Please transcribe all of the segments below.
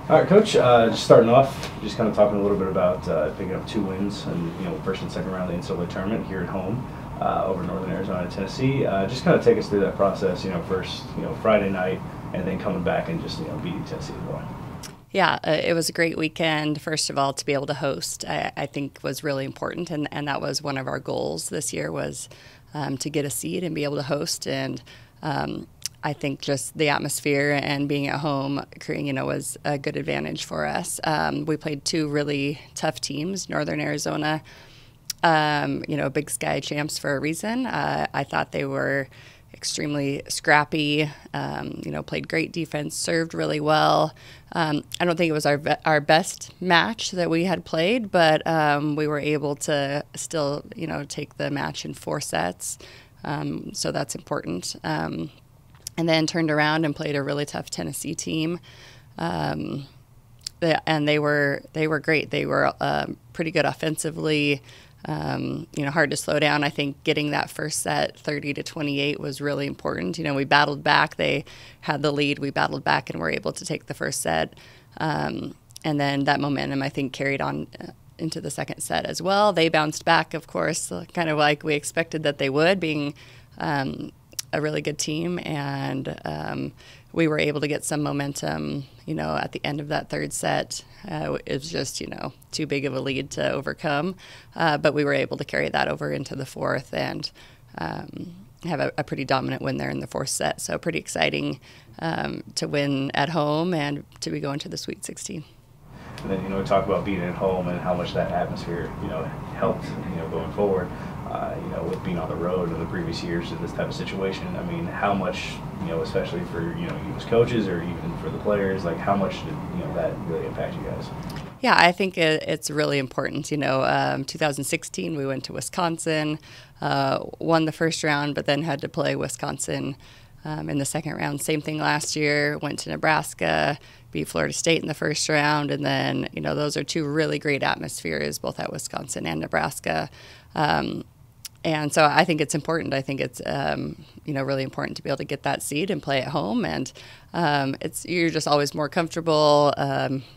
All right, Coach. Just starting off, just kind of talking a little bit about picking up 2 wins and first and second round of the NCAA tournament here at home over Northern Arizona and Tennessee. Just kind of take us through that process. First Friday night, and then coming back and just beating Tennessee as well. Yeah, it was a great weekend. First of all, to be able to host, I think was really important, and that was one of our goals this year was to get a seed and be able to host. And I think just the atmosphere and being at home, was a good advantage for us. We played 2 really tough teams, Northern Arizona, Big Sky champs for a reason. I thought they were extremely scrappy, played great defense, served really well. I don't think it was our best match that we had played, but we were able to still, take the match in 4 sets. So that's important. And then turned around and played a really tough Tennessee team. And they were great. They were pretty good offensively. Hard to slow down. I think getting that first set 30-28 was really important. We battled back. They had the lead. We battled back and were able to take the first set. And then that momentum, I think, carried on into the second set as well. They bounced back, of course, kind of like we expected that they would, being a really good team, and we were able to get some momentum, at the end of that third set. It was just, too big of a lead to overcome, but we were able to carry that over into the fourth and have a pretty dominant win there in the fourth set. So pretty exciting to win at home and to be going to the Sweet 16. And then we talk about being at home and how much that atmosphere helped going forward. With being on the road in the previous years in this type of situation, I mean, how much, especially for you as coaches or even for the players, like how much did that really impact you guys? Yeah, I think it's really important. 2016 we went to Wisconsin, won the first round, but then had to play Wisconsin in the second round. Same thing last year. Went to Nebraska, beat Florida State in the first round, and then those are 2 really great atmospheres, both at Wisconsin and Nebraska. And so I think it's important. I think it's really important to be able to get that seed and play at home, and you're just always more comfortable.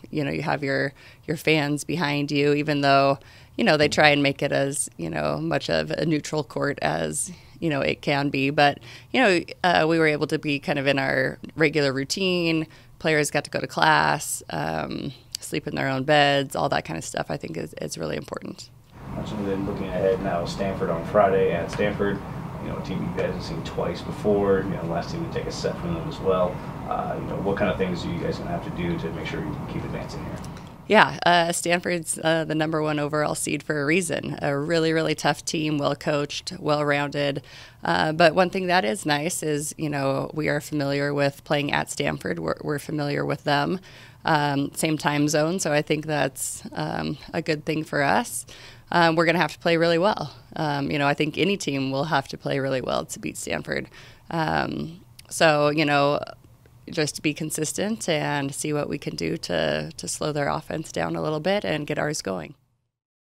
You have your fans behind you, even though they try and make it as much of a neutral court as it can be. But we were able to be kind of in our regular routine. Players got to go to class, sleep in their own beds, all that kind of stuff. I think is really important. And then looking ahead now, Stanford on Friday at Stanford, a team you guys have seen twice before. Last team to take a set from them as well. What kind of things are you guys going to have to do to make sure you can keep advancing here? Yeah, Stanford's the #1 overall seed for a reason. A really, really tough team, well-coached, well-rounded. But one thing that is nice is, we are familiar with playing at Stanford. We're familiar with them. Same time zone, so I think that's a good thing for us. We're going to have to play really well. I think any team will have to play really well to beat Stanford. Just be consistent and see what we can do to slow their offense down a little bit and get ours going.